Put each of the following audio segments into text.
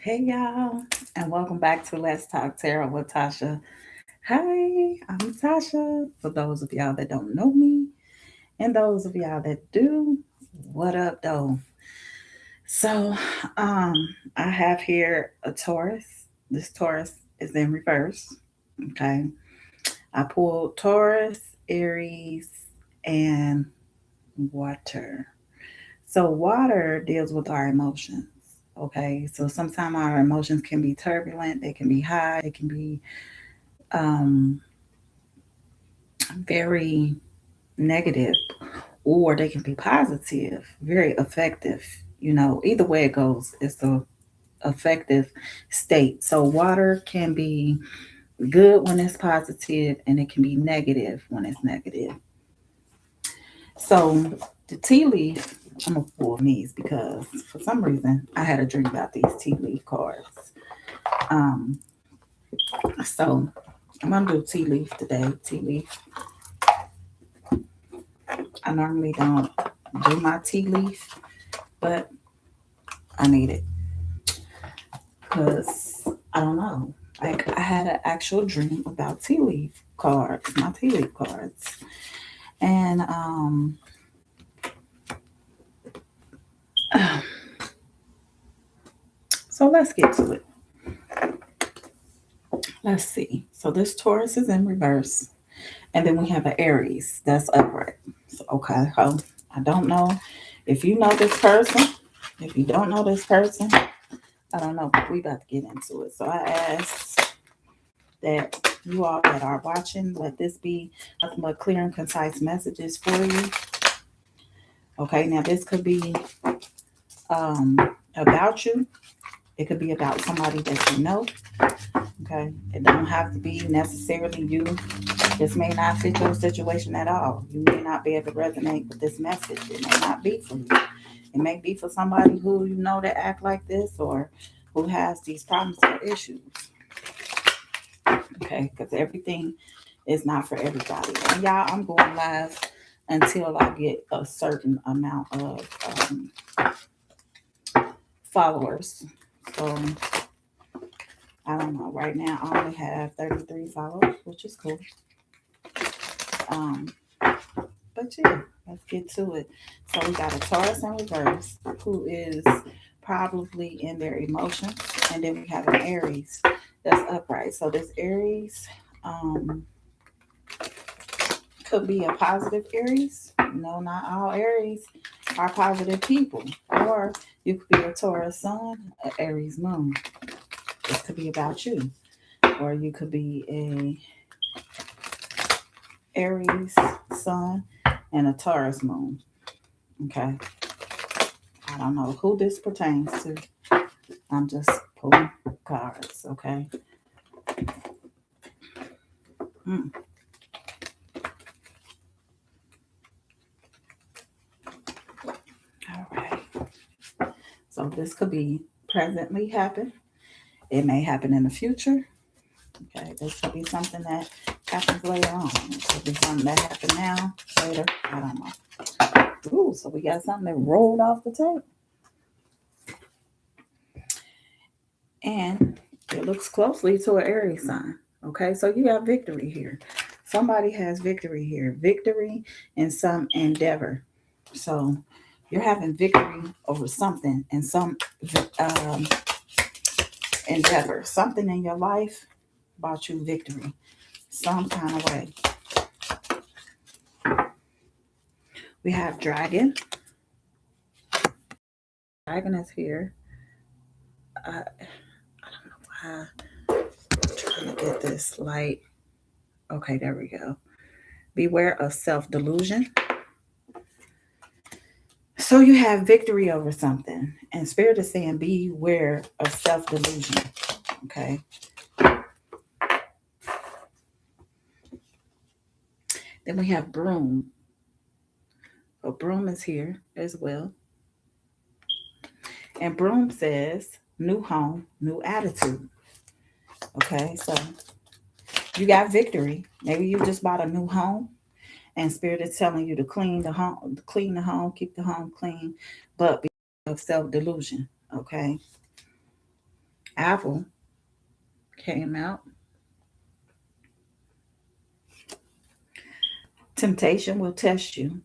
Hey y'all, and welcome back to Let's Talk Tarot with Tasha. Hi, I'm Tasha. For those of y'all that don't know me, and those of y'all that do, what up, though? So, um, I have here a Taurus. This Taurus is in reverse. Okay, I pulled Taurus, Aries, and water. So, water deals with our emotions. Okay, so sometimes our emotions can be turbulent, they can be high, they can be um, very negative, or they can be positive, very effective. Either way it goes, it's a effective state. So water can be good when it's positive, and it can be negative when it's negative. So the tea leaf, I'm gonna pull these because for some reason I had a dream about these tea leaf cards. Um, so I'm gonna do tea leaf today. Tea leaf. I normally don't do my tea leaf, but I need it because I don't know. Like I had an actual dream about tea leaf cards, my tea leaf cards, and so let's get to it. Let's see. So this Taurus is in reverse, and then we have an Aries that's upright. So, okay, so I don't know if you know this person. If you don't know this person, I don't know, but we about to get into it. So I asked that you all that are watching, let this be nothing but clear and concise messages for you. Okay, now this could be um, about you. It could be about somebody that you know. Okay, it don't have to be necessarily you. This may not fit your situation at all. You may not be able to resonate with this message. It may not be for you. It may be for somebody who you know that act like this or who has these problems or issues. Okay, because everything is not for everybody. And y'all, I'm going live until I get a certain amount of followers. So I don't know. Right now, I only have 33 followers, which is cool. Um, but yeah, let's get to it. So we got a Taurus in reverse who is probably in their emotions, and then we have an Aries that's upright. So this Aries um, could be a positive Aries. No, not all Aries are positive people. Or you could be a Taurus sun, an Aries moon. This could be about you. Or you could be a Aries sun and a Taurus moon. Okay. I don't know who this pertains to. I'm just pulling cards. Okay. Mm. All right. So this could be presently happen. It may happen in the future. Okay. This could be something that happens later on. It could be something that happened now, later. I don't know. Ooh, so we got something that rolled off the tape. And it looks closely to an Aries sign. Okay, so you got victory here. Somebody has victory here. Victory in some endeavor. So you're having victory over something in some um, endeavor. Something in your life brought you victory, some kind of way. We have dragon. Dragon is here. I don't know why. I'm trying to get this light. Okay, there we go. Beware of self delusion. So you have victory over something, and Spirit is saying, beware of self delusion. Okay. Then we have broom. So broom is here as well. And broom says, new home, new attitude. Okay. So you got victory. Maybe you just bought a new home, and Spirit is telling you to clean the home, keep the home clean, but beware of self delusion. Okay. Apple came out. Temptation will test you.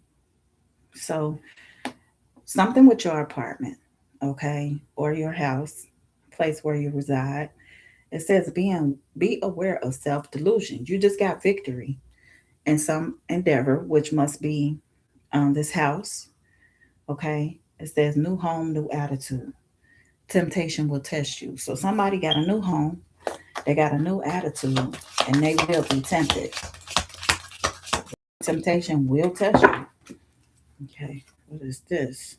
So something with your apartment, okay, or your house, place where you reside. It says be aware of self delusion. You just got victory in some endeavor, which must be this house. Okay. It says new home, new attitude. Temptation will test you. So somebody got a new home, they got a new attitude, and they will be tempted. Temptation will test you. Okay. What is this?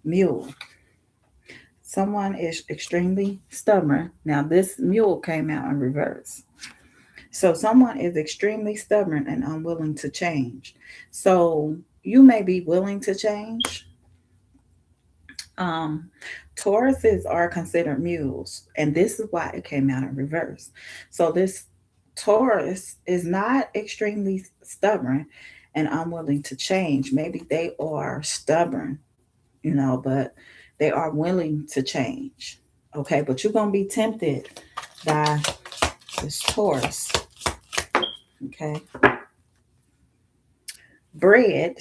Mule. Someone is extremely stubborn. Now, this mule came out in reverse. So, someone is extremely stubborn and unwilling to change. So, you may be willing to change. Um, Tauruses are considered mules, and this is why it came out in reverse. So, this Taurus is not extremely stubborn and unwilling to change. Maybe they are stubborn, but they are willing to change. Okay, but you're going to be tempted by this Taurus. Okay, bread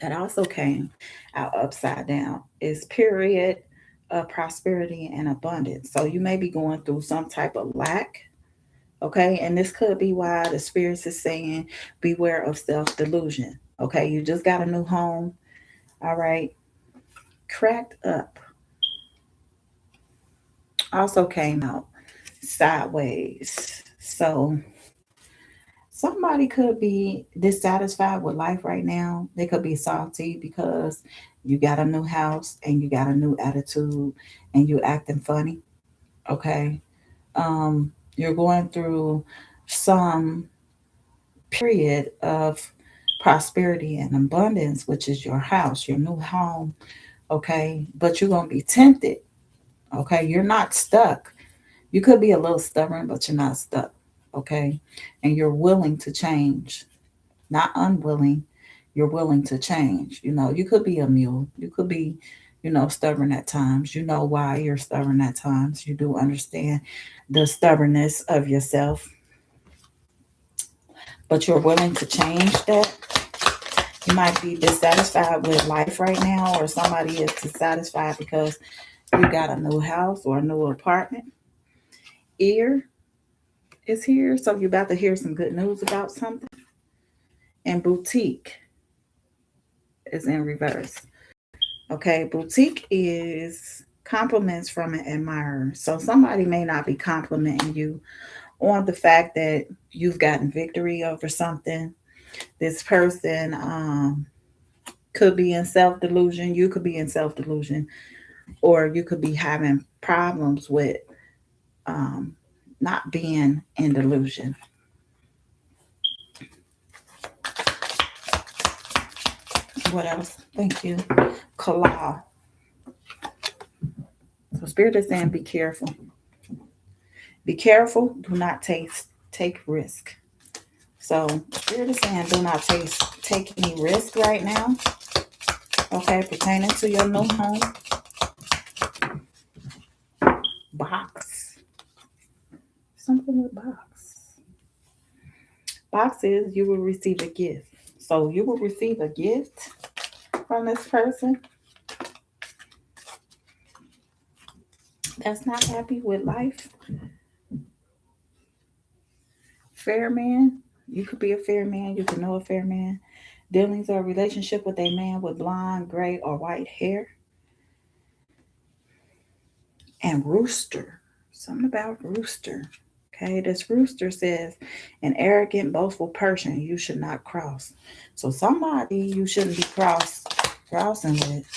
that also came out upside down is period of prosperity and abundance. So you may be going through some type of lack. Okay, and this could be why the spirits is saying beware of self delusion. Okay, you just got a new home. All right, cracked up also came out sideways. So somebody could be dissatisfied with life right now. They could be salty because you got a new house and you got a new attitude and you acting funny. Okay. Um, you're going through some period of prosperity and abundance, which is your house, your new home. Okay. But you're going to be tempted. Okay. You're not stuck. You could be a little stubborn, but you're not stuck. Okay. And you're willing to change, not unwilling. You're willing to change. You could be a mule. You could be, stubborn at times. You know why you're stubborn at times. You do understand the stubbornness of yourself, but you're willing to change that. You might be dissatisfied with life right now, or somebody is dissatisfied because you got a new house or a new apartment. Ear is here, so you're about to hear some good news about something. And boutique is in reverse. Okay, boutique is compliments from an admirer. So somebody may not be complimenting you on the fact that you've gotten victory over something. This person could be in self delusion. You could be in self delusion, or you could be having problems with um, not being in delusion. What else? Thank you. Kalal. So spirit is saying, be careful. Be careful. Do not take risk. So spirit is saying, do not take any risk right now. Okay, pertaining to your new home. Box. Something with box. Box is you will receive a gift. So you will receive a gift from this person that's not happy with life. Fair man. You could be a fair man. You could know a fair man. Dealings or relationship with a man with blonde, gray, or white hair. And rooster. Something about rooster. Okay, this rooster says, an arrogant, boastful person you should not cross. So somebody you shouldn't be crossing with.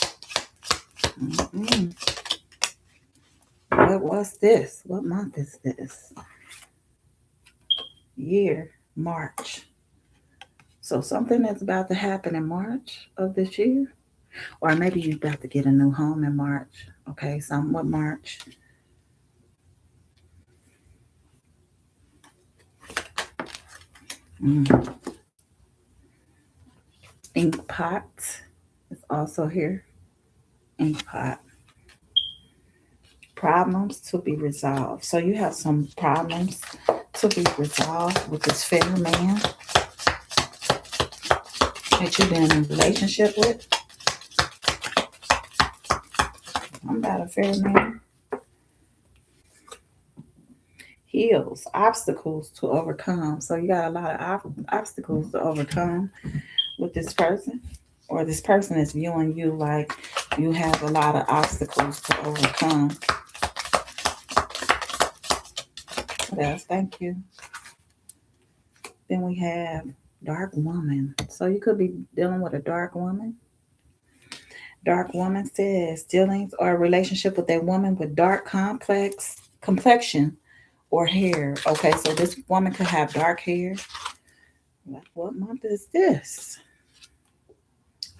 Mm-mm. What's this? What month is this? Year, March. So something that's about to happen in March of this year, or maybe you're about to get a new home in March. Okay, something with March. Mm. Ink pot is also here. Ink pot. Problems to be resolved. So you have some problems to be resolved with this fair man that you've been in a relationship with. I'm about a fair man. Hills, obstacles to overcome. So you got a lot of obstacles to overcome with this person, or this person is viewing you like you have a lot of obstacles to overcome. What else? Thank you. Then we have dark woman. So you could be dealing with a dark woman. Dark woman says dealings or a relationship with a woman with dark complex complexion or hair. Okay, so this woman could have dark hair. Like, what month is this?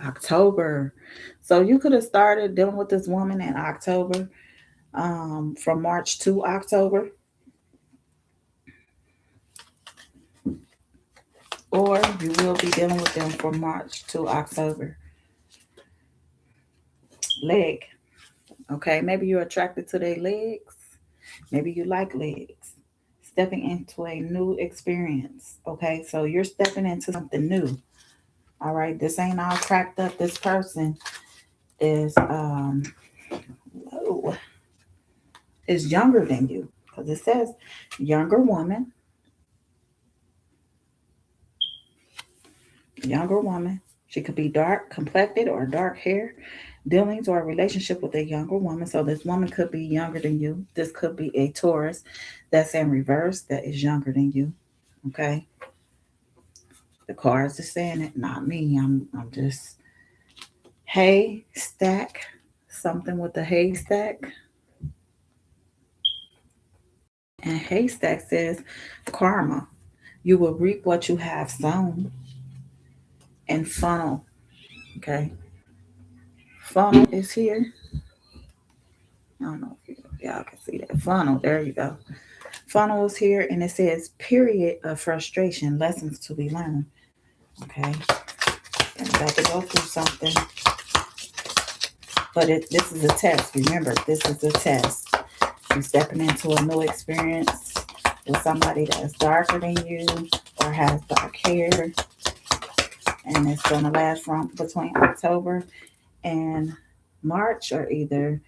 October. So you could have started dealing with this woman in October, from March to October, or you will be dealing with them from March to October. Leg. Okay, maybe you're attracted to their legs. Maybe you like legs. Stepping into a new experience. Okay, so you're stepping into something new. All right, this ain't all cracked up. This person is oh, is younger than you, because it says younger woman. Younger woman. She could be dark complected or dark hair. Dealings or a relationship with a younger woman. So this woman could be younger than you. This could be a Taurus that's in reverse that is younger than you. Okay. The cards are saying it, not me. I'm just haystack. Something with the haystack. And haystack says karma. You will reap what you have sown. And funnel. Okay. Funnel is here. I don't know if y'all can see that. Funnel. There you go. Funnel is here, and it says period of frustration, lessons to be learned. Okay. I'm about to go through something. But this is a test. Remember, this is a test. You're stepping into a new experience with somebody that's darker than you or has dark hair. And it's going to last from between October and March, or either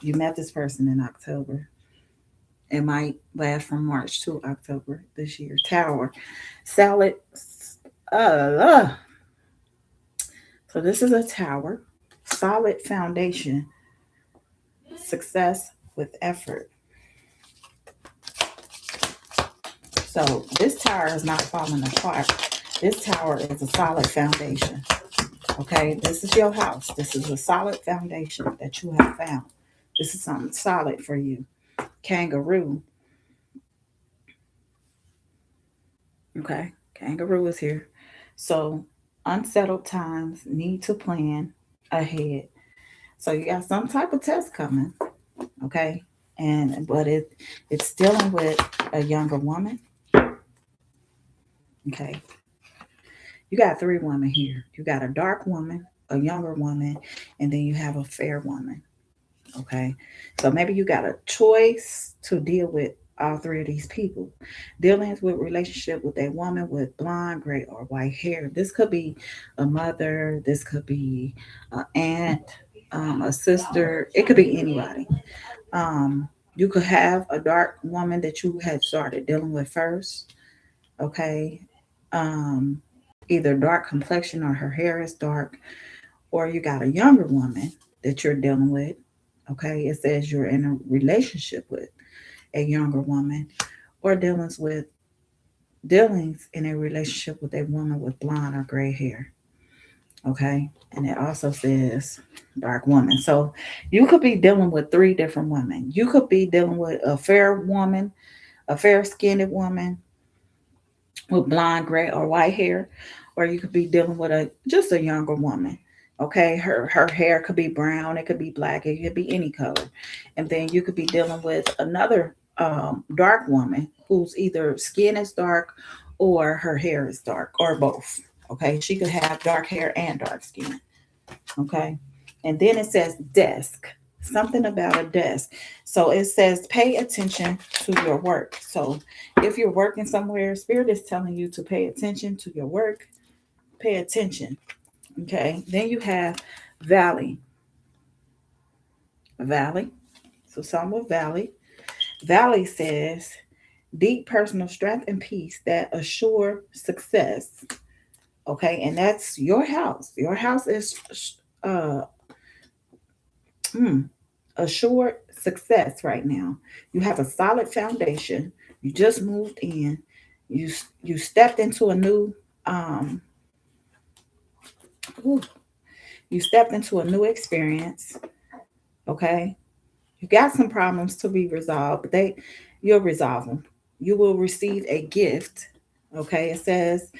you met this person in October. It might last from March to October this year. Tower. Solid. Uh, so this is a tower. Solid foundation. Success with effort. So this tower is not falling apart. This tower is a solid foundation. Okay, this is your house. This is a solid foundation that you have found. This is something solid for you. Kangaroo. Okay, kangaroo is here. So unsettled times need to plan ahead. So you got some type of test coming. Okay, but it's dealing with a younger woman. Okay, you got three women here. You got a dark woman, a younger woman, and then you have a fair woman. Okay, so maybe you got a choice to deal with all three of these people. Dealings with relationship with a woman with blonde, gray, or white hair. This could be a mother. This could be an aunt, a sister. It could be anybody. Um, you could have a dark woman that you had started dealing with first. Okay, um, either dark complexion or her hair is dark, or you got a younger woman that you're dealing with. Okay, it says you're in a relationship with a younger woman, or dealings in a relationship with a woman with blonde or gray hair. Okay, and it also says dark woman. So you could be dealing with three different women. You could be dealing with a fair woman, a fair skinned woman with blonde, gray, or white hair, or you could be dealing with a just a younger woman. Okay, her hair could be brown, it could be black, it could be any color, and then you could be dealing with another dark woman whose either skin is dark or her hair is dark, or both. Okay, she could have dark hair and dark skin. Okay, and then it says desk. Something about a desk. So it says pay attention to your work. So if you're working somewhere, Spirit is telling you to pay attention to your work. Pay attention. Okay. Then you have valley. Valley. So some with valley. Valley says deep personal strength and peace that assure success. Okay. And that's your house. Your house is uh, hmm, assured success right now. You have a solid foundation. You just moved in. You you stepped into a new um ooh, you stepped into a new experience. Okay, you got some problems to be resolved, but you'll resolve them. You will receive a gift. Okay, it says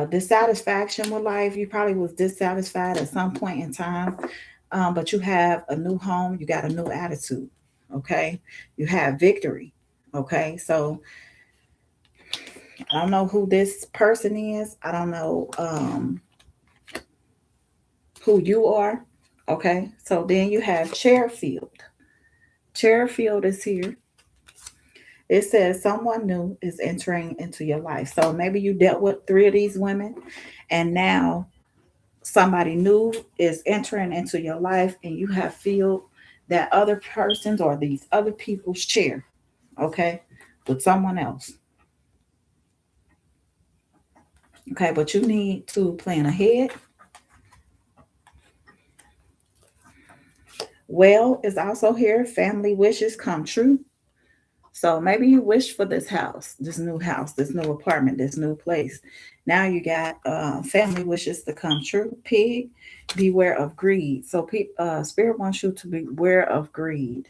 dissatisfaction with life. You probably was dissatisfied at some point in time, but you have a new home. You got a new attitude. Okay, you have victory. Okay, so I don't know who this person is. I don't know who you are. Okay, so then you have Chairfield. Chairfield is here. It says someone new is entering into your life. So maybe you dealt with three of these women, and now somebody new is entering into your life, and you have filled that other person's or these other people's chair. Okay, with someone else. Okay, but you need to plan ahead. Well is also here. Family wishes come true. So maybe you wish for house, this new apartment, this new place. Now you got family wishes to come true. Pig, beware of greed. So Spirit wants you to beware of greed.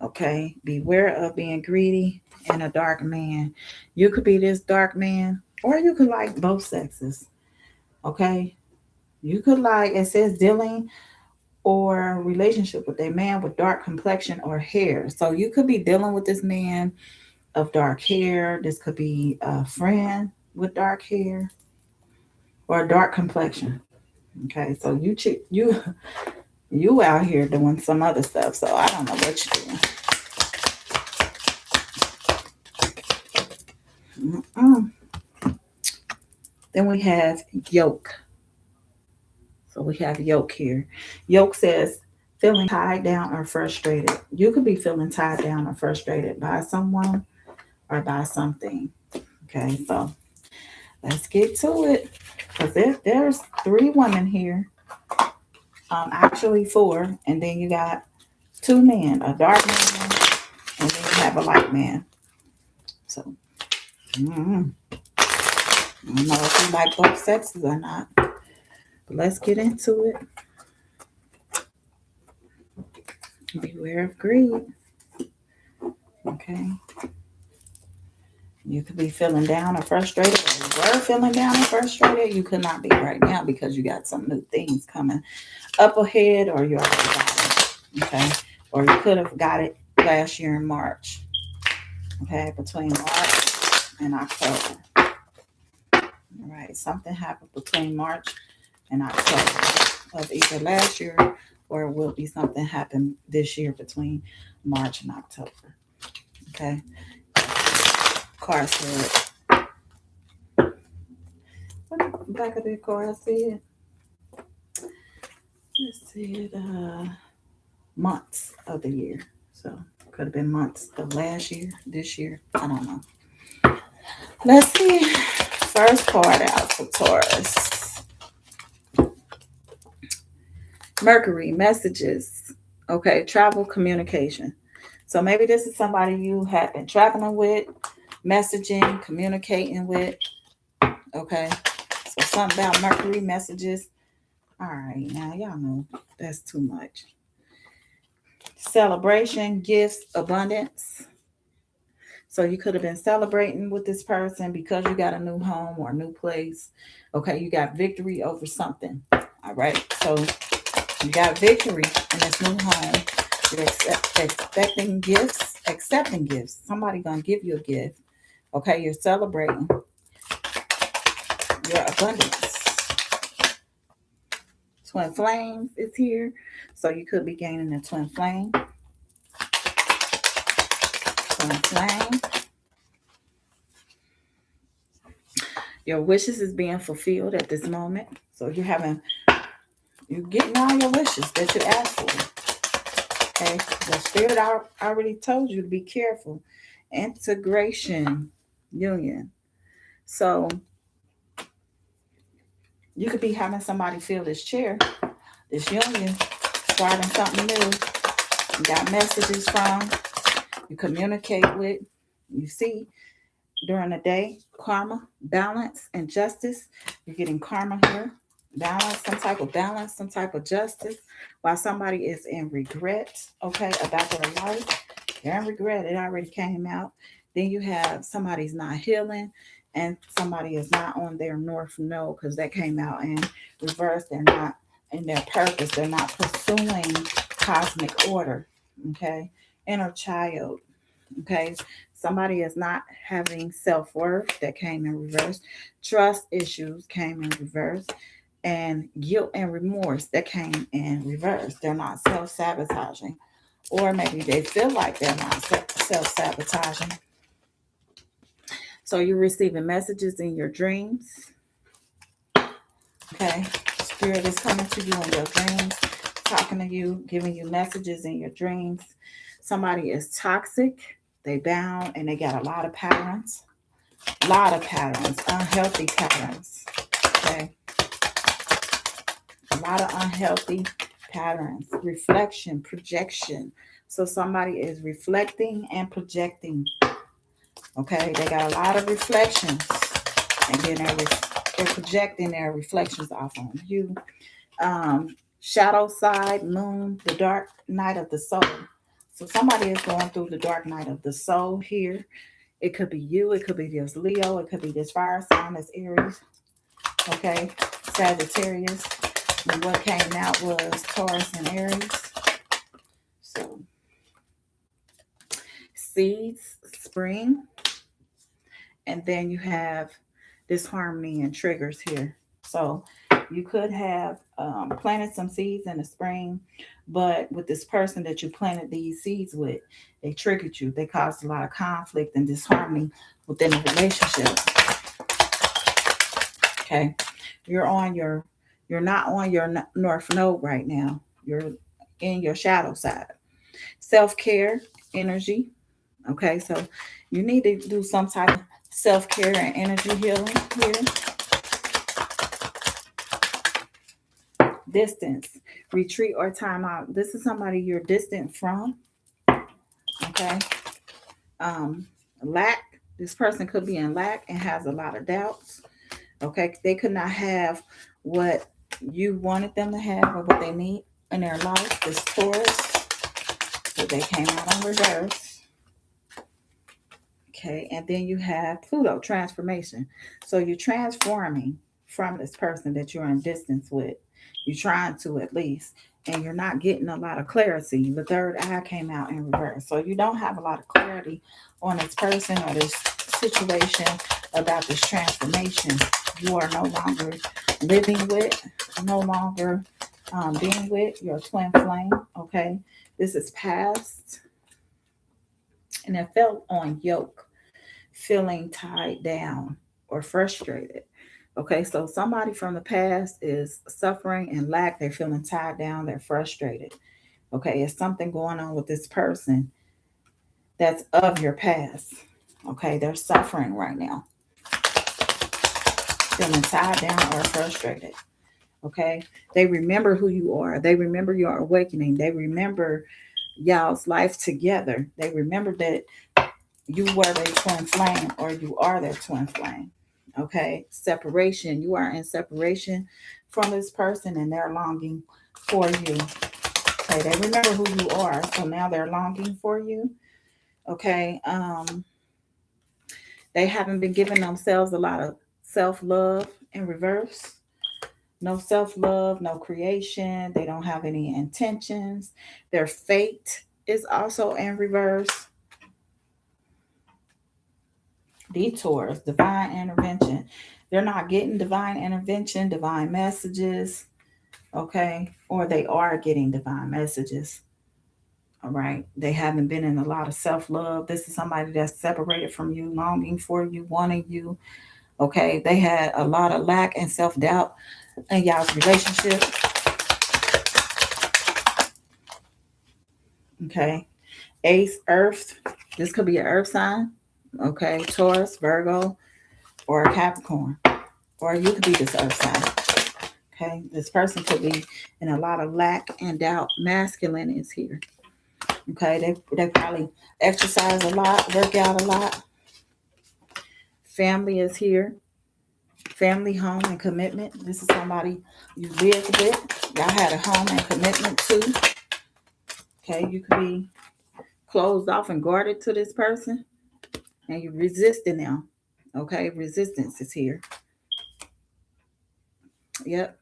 Okay, beware of being greedy and a dark man. You could be this dark man, or you could like both sexes. Okay, you could like it says dealing or relationship with a man with dark complexion or hair. So you could be dealing with this man of dark hair. This could be a friend with dark hair or a dark complexion. Okay, so you out here doing some other stuff. So I don't know what you're doing. Mm-mm. Then we have yoke. So we have yoke here. Yoke says feeling tied down or frustrated. You could be feeling tied down or frustrated by someone or by something. Okay, so let's get to it. Because there's three women here, actually four, and then you got two men, a dark man, and then you have a light man. So I don't know if you like both sexes or not, but let's get into it. Beware of greed. Okay. You could be feeling down or frustrated, or you were feeling down or frustrated. You could not be right now because you got some new things coming up ahead, or you already got it. Okay. Or you could have got it last year in March. Okay. Between March and October. All right. Something happened between March and October of either last year, or it will be something happen this year between March and October. Okay. Card said, what the back of the card said? It said months of the year. So could have been months of last year, this year. I don't know. Let's see. First card out for Taurus. Mercury, messages. Okay, travel communication. So maybe this is somebody you have been traveling with, messaging, communicating with. Okay. So something about Mercury messages. All right, now y'all know that's too much. Celebration, gifts, abundance. So you could have been celebrating with this person because you got a new home or a new place. Okay, you got victory over something. All right, so you got victory in this new home. You're expecting gifts, accepting gifts. Somebody gonna give you a gift. Okay, you're celebrating your abundance. Twin flames is here. So you could be gaining a twin flame. Twin flame. Your wishes is being fulfilled at this moment. So you're getting all your wishes that you asked for. Okay. The spirit already told you to be careful. Integration, union. So you could be having somebody fill this chair, this union, starting something new. You got messages from, you communicate with, you see during the day, karma, balance, and justice. You're getting karma here, balance, some type of justice. While somebody is in regret, okay, about their life, they're in regret. It already came out. Then you have somebody's not healing, and somebody is not on their north node because that came out in reverse. They're not in their purpose. They're not pursuing cosmic order. Okay, inner child. Okay, somebody is not having self-worth, that came in reverse. Trust issues came in reverse, and guilt and remorse, that came in reverse. They're not self-sabotaging, or maybe they feel like they're not self-sabotaging. So you're receiving messages in your dreams. Okay, spirit is coming to you in your dreams, talking to you, giving you messages in your dreams. Somebody is toxic, they bound, and they got a lot of patterns. Unhealthy patterns. Okay. A lot of unhealthy patterns. Reflection, projection. So somebody is reflecting and projecting. Okay. They got a lot of reflections. And then they're projecting their reflections off on you. Shadow side, moon, the dark night of the soul. So somebody is going through the dark night of the soul here. It could be you. It could be this Leo. It could be this fire sign, this Aries. Okay. Sagittarius. And what came out was Taurus and Aries. So, seeds, spring. And then you have disharmony and triggers here. So, you could have planted some seeds in the spring, but with this person that you planted these seeds with, they triggered you. They caused a lot of conflict and disharmony within the relationship. Okay, you're not on your north node right now. You're in your shadow side. Self-care, energy. Okay, so you need to do some type of self-care and energy healing here. Distance, retreat, or time out. This is somebody you're distant from. Okay. Lack. This person could be in lack and has a lot of doubts. Okay. They could not have what you wanted them to have or what they need in their life. This Taurus, so they came out on reverse. Okay. And then you have Pluto, transformation. So you're transforming from this person that you're in distance with. You're trying to, at least, and you're not getting a lot of clarity. The third eye came out in reverse. So you don't have a lot of clarity on this person or this situation about this transformation. You are no longer living with, no longer being with your twin flame. Okay. This is past, and it felt on yoke, feeling tied down or frustrated. Okay, so somebody from the past is suffering and lack. They're feeling tied down. They're frustrated. Okay, it's something going on with this person that's of your past. Okay, they're suffering right now, feeling tied down or frustrated. Okay, they remember who you are. They remember your awakening. They remember y'all's life together. They remember that you were their twin flame, or you are their twin flame. Okay, separation. You are in separation from this person and they're longing for you. Okay, they remember who you are, so now they're longing for you. Okay, they haven't been giving themselves a lot of self-love in reverse. No self-love, no creation. They don't have any intentions. Their fate is also in reverse. Detours, divine intervention. They're not getting divine intervention, divine messages. okay? Or they are getting divine messages, all right? They haven't been in a lot of self-love. This is somebody that's separated from you, longing for you, wanting you, okay? They had a lot of lack and self-doubt in y'all's relationship, okay? Ace, Earth. This could be an Earth sign, okay? Taurus, Virgo, or a Capricorn. Or you could be this Earth sign, okay? This person could be in a lot of lack and doubt. Masculine is here, okay? They probably exercise a lot, work out a lot. Family is here. Family, home, and commitment. This is somebody you lived with. Y'all had a home and commitment to. Okay, you could be closed off and guarded to this person, and you're resisting them. Okay, resistance is here. Yep,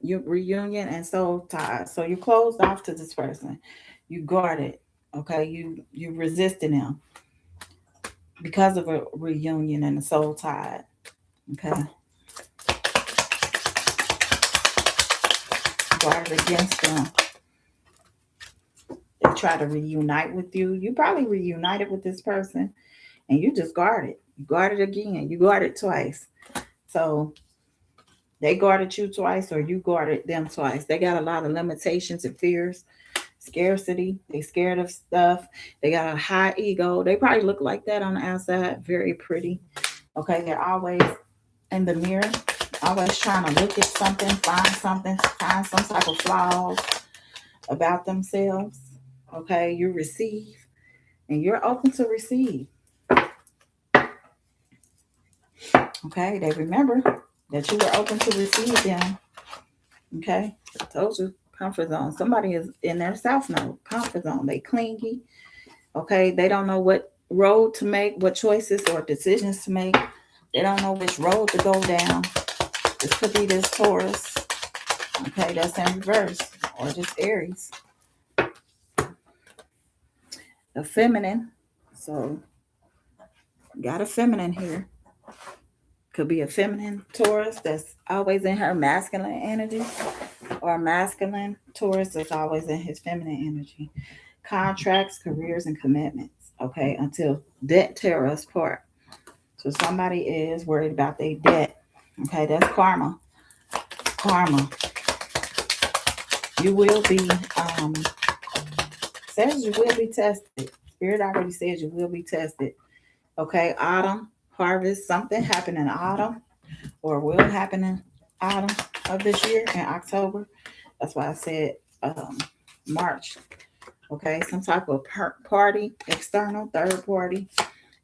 you reunion and soul ties. So you're closed off to this person. You guarded. Okay, you resisting them because of a reunion and a soul tie. Okay, guarded against them. They try to reunite with you. You probably reunited with this person, and you just guarded. You guarded again. You guarded twice. So they guarded you twice, or you guarded them twice. They got a lot of limitations and fears, scarcity. They scared of stuff. They got a high ego. They probably look like that on the outside, very pretty. Okay, they're always in the mirror, always trying to look at something, find some type of flaws about themselves. Okay, you receive, and you're open to receive. Okay, they remember that you were open to receive them. Okay, I told you, comfort zone. Somebody is in their south node, comfort zone. They clingy. Okay, they don't know what road to make, what choices or decisions to make. They don't know which road to go down. This could be this Taurus. Okay, that's in reverse, or just Aries. The feminine. So, got a feminine here. Could be a feminine Taurus that's always in her masculine energy, or a masculine Taurus that's always in his feminine energy. Contracts, careers, and commitments. Okay, until debt tear us apart. So somebody is worried about their debt. Okay, that's karma. Karma. You will be, says you will be tested. Spirit already says you will be tested. Okay, autumn, harvest, something happened in autumn, or will happen in autumn of this year in October. That's why I said March. Okay, some type of party, external, third party,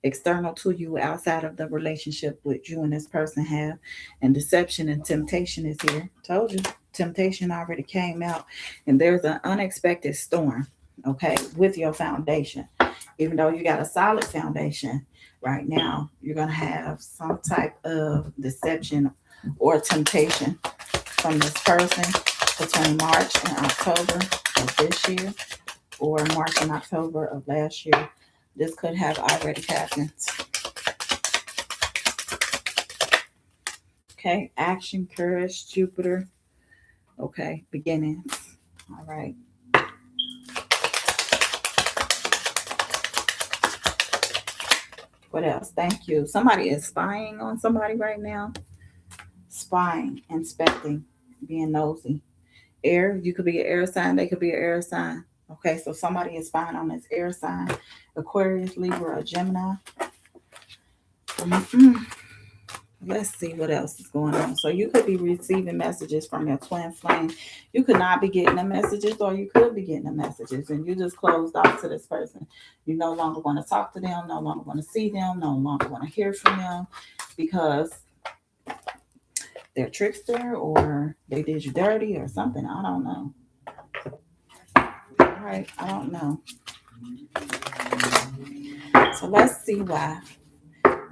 external to you outside of the relationship which you and this person have. And deception and temptation is here. Told you, temptation already came out, and there's an unexpected storm, okay, with your foundation. Even though you got a solid foundation, right now you're going to have some type of deception or temptation from this person between March and October of this year, or March and October of last year. This could have already happened. Okay, action, courage, Jupiter. Okay, beginnings. All right. What else? Thank you. Somebody is spying on somebody right now. Spying, inspecting, being nosy. Air, you could be an air sign, they could be an air sign. Okay, so somebody is spying on this air sign. Aquarius, Libra, or Gemini. Let's see what else is going on. So you could be receiving messages from your twin flame. You could not be getting the messages, or you could be getting the messages, and you just closed off to this person. You no longer want to talk to them, no longer want to see them, no longer want to hear from them, because they're a trickster, or they did you dirty, or something. I don't know. All right, I don't know. So let's see why.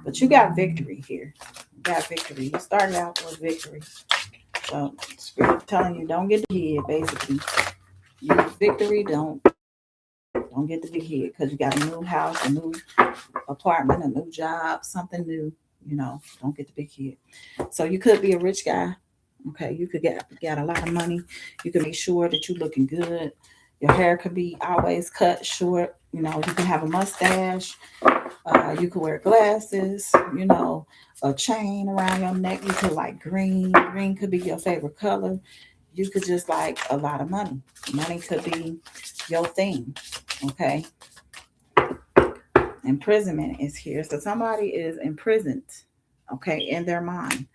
But you got victory here. You got victory. You started out with victory. So Spirit telling you, don't get the head, basically. Use victory, don't get the big head, because you got a new house, a new apartment, a new job, something new. Don't get the big head. So you could be a rich guy. Okay, you could get a lot of money. You can make sure that you're looking good. Your hair could be always cut short. You know, you can have a mustache. You could wear glasses. You know, a chain around your neck. You could like green. Green could be your favorite color. You could just like a lot of money. Money could be your thing. Okay. Imprisonment is here. So somebody is imprisoned, okay, in their mind,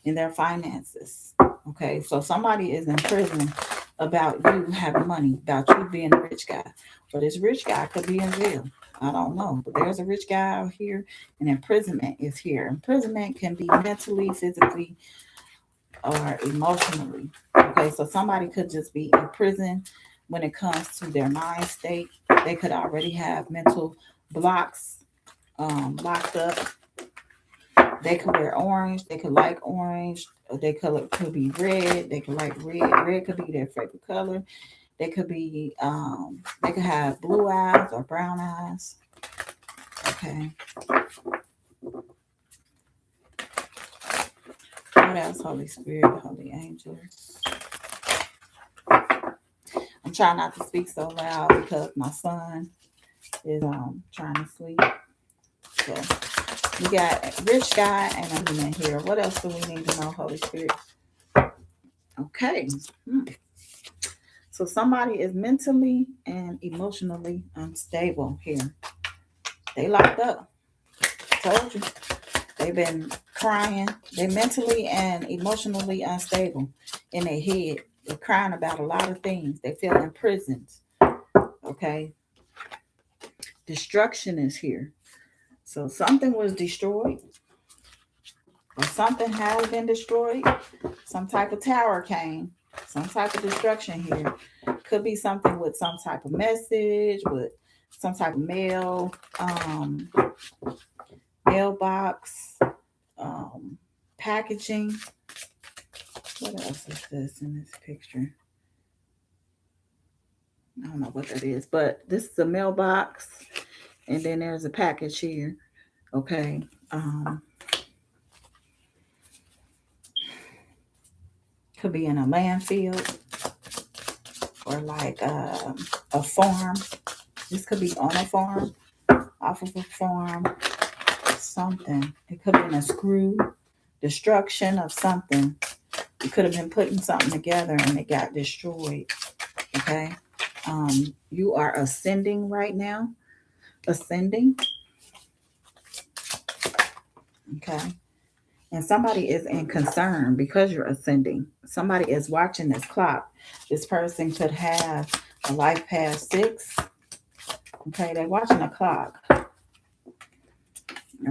in their finances. Okay, so somebody is in prison about you having money, about you being a rich guy. Or this rich guy could be in jail. I don't know. But there's a rich guy out here, and imprisonment is here. Imprisonment can be mentally, physically, or emotionally. Okay, so somebody could just be in prison when it comes to their mind state. They could already have mental blocks locked up. They could wear orange. They could like orange. Or they could be red. They could like red. Red could be their favorite color. They could be they could have blue eyes or brown eyes. Okay. What else? Holy Spirit, Holy Angels. I'm trying not to speak so loud because my son is trying to sleep. So we got a rich guy and a woman here. What else do we need to know, Holy Spirit? Okay. So somebody is mentally and emotionally unstable here. They locked up. Told you. They've been crying. They're mentally and emotionally unstable in their head. They're crying about a lot of things. They feel imprisoned. Okay. Destruction is here. So something was destroyed, or something has been destroyed. Some type of tower came. Some type of destruction here. Could be something with some type of message, with some type of mailbox, packaging. What else is this in this picture? I don't know what that is, but this is a mailbox, and then there's a package here. Okay. Could be in a landfill or like a farm. This could be on a farm, off of a farm, something. It could be in a screw, destruction of something. You could have been putting something together and it got destroyed. Okay. You are ascending right now. Ascending. Okay. And somebody is in concern because you're ascending. Somebody is watching this clock. This person could have a life past 6. Okay, they're watching a clock. All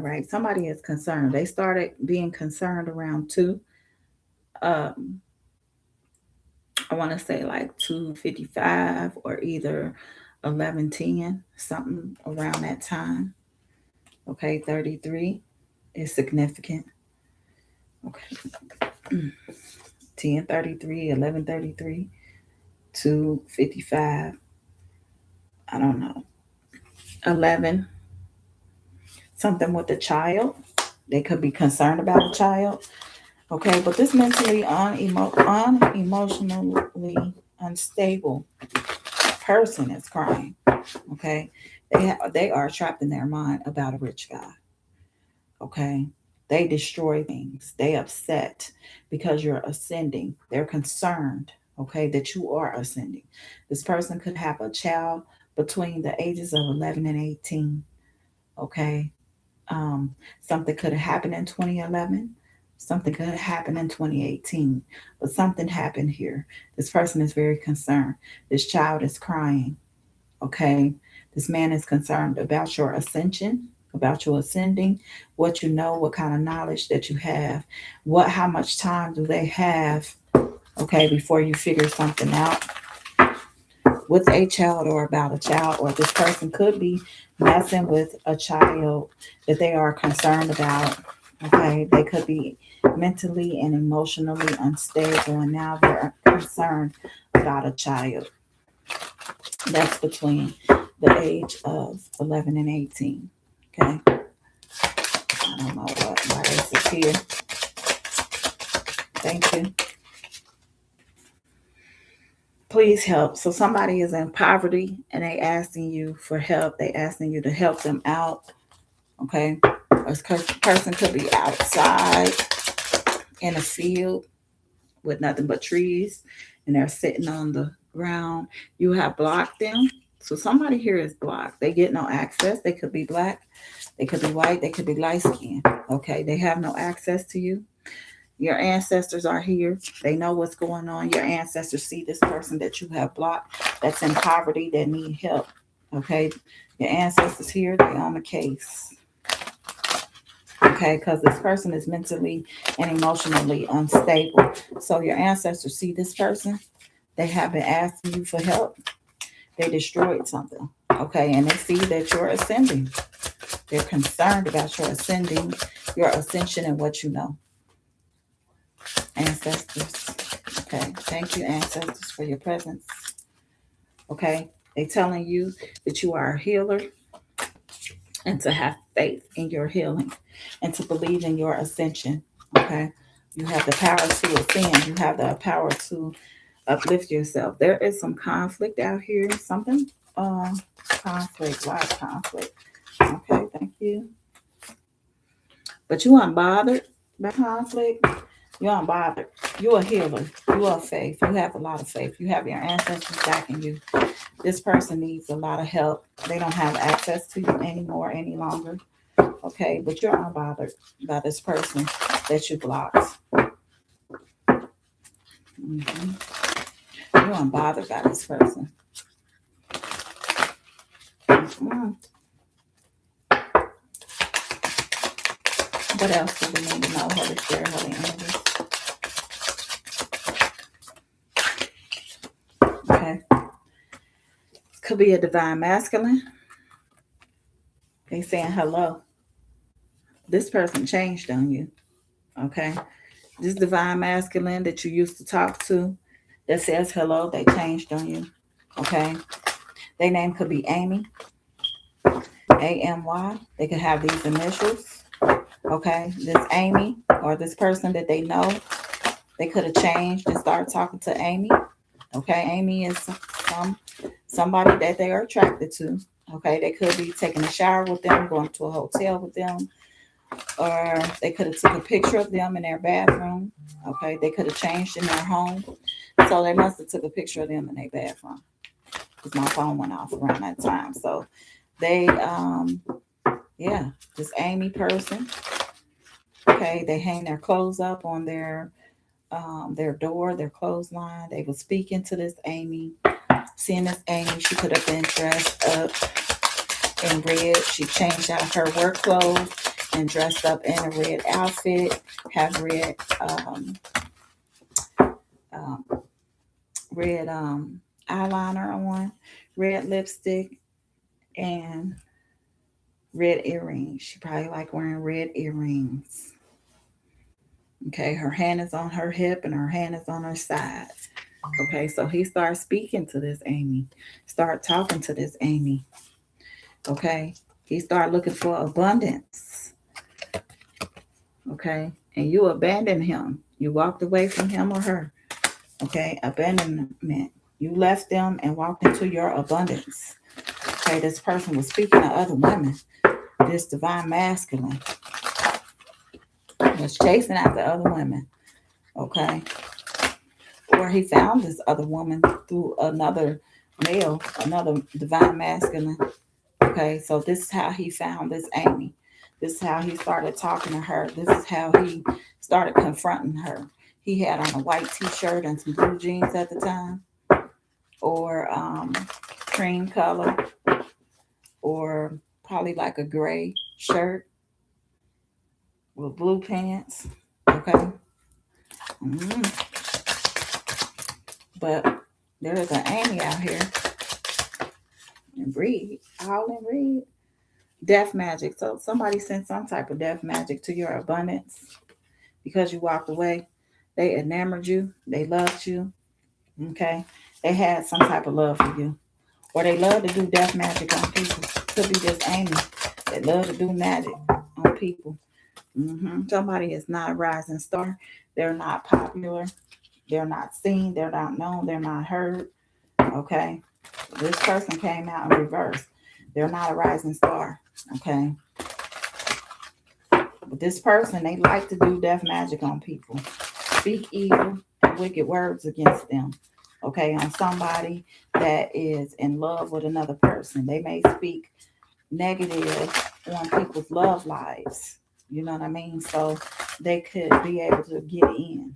right, somebody is concerned. They started being concerned around 2. I want to say like 2:55 or either 11:10, something around that time. Okay, 33 is significant. Okay. 10:33, 11:33, 2:55. I don't know. 11. Something with the child. They could be concerned about a child. Okay, but this mentally unemotionally unstable person is crying. Okay, they are trapped in their mind about a rich guy. Okay, they destroy things. They upset because you're ascending. They're concerned. Okay, that you are ascending. This person could have a child between the ages of 11 and 18. Okay, um, something could have happened in 2011. Something could have happened in 2018, but something happened here. This person is very concerned. This child is crying. Okay. This man is concerned about your ascension, about your ascending, what you know, what kind of knowledge that you have, how much time do they have, okay, before you figure something out with a child or about a child, or this person could be messing with a child that they are concerned about. Okay, they could be mentally and emotionally unstable, and now they're concerned about a child that's between the age of 11 and 18. Okay, I don't know why this is here. Thank you. Please help. So somebody is in poverty and they asking you for help. They asking you to help them out. Okay. A person could be outside in a field with nothing but trees and they're sitting on the ground. You have blocked them. So somebody here is blocked. They get no access. They could be black. They could be white. They could be light skinned. Okay. They have no access to you. Your ancestors are here. They know what's going on. Your ancestors see this person that you have blocked that's in poverty that need help. Okay. Your ancestors here, they on the case. Okay, because this person is mentally and emotionally unstable. So your ancestors see this person. They have been asking you for help. They destroyed something. Okay, and they see that you're ascending. They're concerned about your ascension and what you know. Ancestors. Okay, thank you, ancestors, for your presence. Okay, they telling you that you are a healer and to have faith in your healing and to believe in your ascension. Okay, you have the power to ascend. You have the power to uplift yourself. There is some conflict out here. Something, conflict, a lot of conflict. Okay, thank you. But you aren't bothered by conflict. You aren't bothered. You're a healer. You are faith. You have a lot of faith. You have your ancestors backing you. This person needs a lot of help. They don't have access to you anymore, any longer. Okay, but you're unbothered by this person that you blocked. Mm-hmm. You're unbothered by this person. Mm-hmm. What else do we need to know? Holy Spirit, Holy Angels. Okay. Could be a divine masculine. They saying hello. This person changed on you. Okay. This divine masculine that you used to talk to that says hello, they changed on you. Okay. Their name could be Amy. AMY. They could have these initials. Okay. This Amy or this person that they know, they could have changed and started talking to Amy. Okay. Amy is somebody that they are attracted to. Okay. They could be taking a shower with them, going to a hotel with them, or they could have took a picture of them in their bathroom. Okay. They could have changed in their home. So they must have took a picture of them in their bathroom because my phone went off around that time. So they, this Amy person. Okay, they hang their clothes up on their door, their clothesline. They were speaking to this Amy, seeing this Amy. She could have been dressed up in red. She changed out her work clothes and dressed up in a red outfit. Have red eyeliner on, red lipstick, and red earrings. She probably like wearing red earrings. Okay, her hand is on her hip and her hand is on her side. Okay, so he starts speaking to this Amy, start talking to this Amy. Okay, he started looking for abundance. Okay, and you abandoned him. You walked away from him or her. Okay, abandonment. You left them and walked into your abundance. Okay, this person was speaking to other women. This divine masculine was chasing after other women. Okay, or he found this other woman through another male, another divine masculine. Okay, so this is how he found this Amy. This is how he started talking to her. This is how he started confronting her. He had on a white t-shirt and some blue jeans at the time, or cream color, or probably like a gray shirt with blue pants. Okay. Mm-hmm. But there's an Amy out here and breed, all in breed. Death magic. So somebody sent some type of death magic to your abundance because you walked away. They enamored you. They loved you. Okay. They had some type of love for you. Or they love to do death magic on people. Could be just Amy. They love to do magic on people. Somebody is not a rising star. They're not popular. They're not seen. They're not known. They're not heard. Okay. This person came out in reverse. They're not a rising star. Okay. But this person, they like to do death magic on people, speak evil and wicked words against them. Okay. On somebody that is in love with another person. They may speak negative on people's love lives. You know what I mean? So they could be able to get in.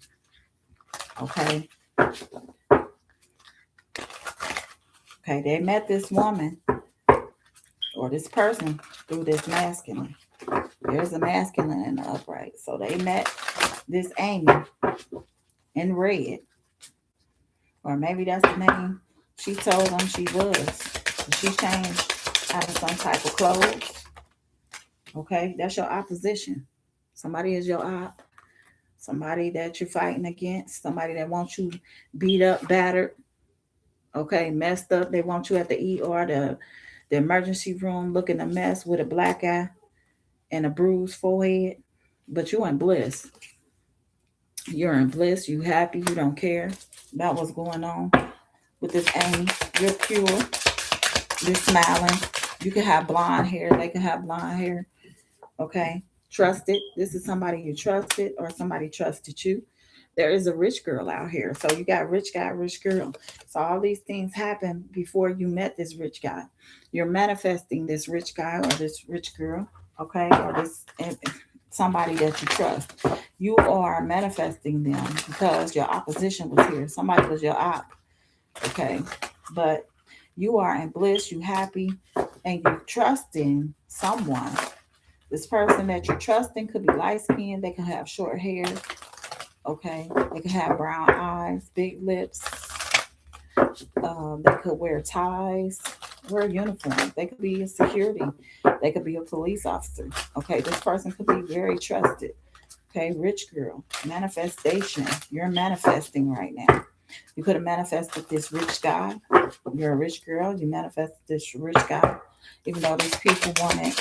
Okay. Okay. They met this woman or this person through this masculine. There's a masculine in the upright. So they met this Amy in red. Or maybe that's the name she told them she was. She changed out of some type of clothes. Okay, that's your opposition. Somebody is your op. Somebody that you're fighting against. Somebody that wants you beat up, battered. Okay, messed up. They want you at the ER, the emergency room, looking a mess with a black eye and a bruised forehead. But you in bliss. You're in bliss. You happy. You don't care about what's going on with this Amy. You're pure. You're smiling. You can have blonde hair. They can have blonde hair. Okay. Trusted. This is somebody you trusted or somebody trusted you. There is a rich girl out here. So you got rich guy, rich girl. So all these things happen before you met this rich guy. You're manifesting this rich guy or this rich girl. Okay. Or this somebody that you trust. You are manifesting them because your opposition was here. Somebody was your op. Okay. But you are in bliss, you happy, and you're trusting someone. This person that you're trusting could be light skinned, they can have short hair, okay? They can have brown eyes, big lips, they could wear ties, wear uniforms. They could be a security, they could be a police officer, okay? This person could be very trusted, okay? Rich girl, manifestation. You're manifesting right now. You could have manifested this rich guy. You're a rich girl. You manifested this rich guy. Even though these people wanted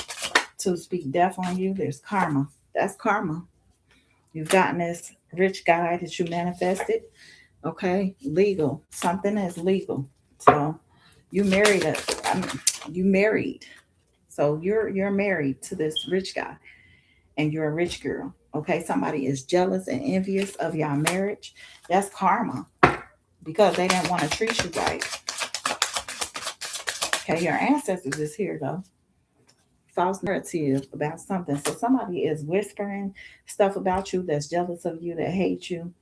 to speak death on you, there's karma. That's karma. You've gotten this rich guy that you manifested. Okay, legal. Something is legal. So you married a. I mean, you married. So you're married to this rich guy, and you're a rich girl. Okay, somebody is jealous and envious of your marriage. That's karma because they didn't want to treat you right. Okay, your ancestors is here though. False narrative about something. So somebody is whispering stuff about you that's jealous of you, that hate you.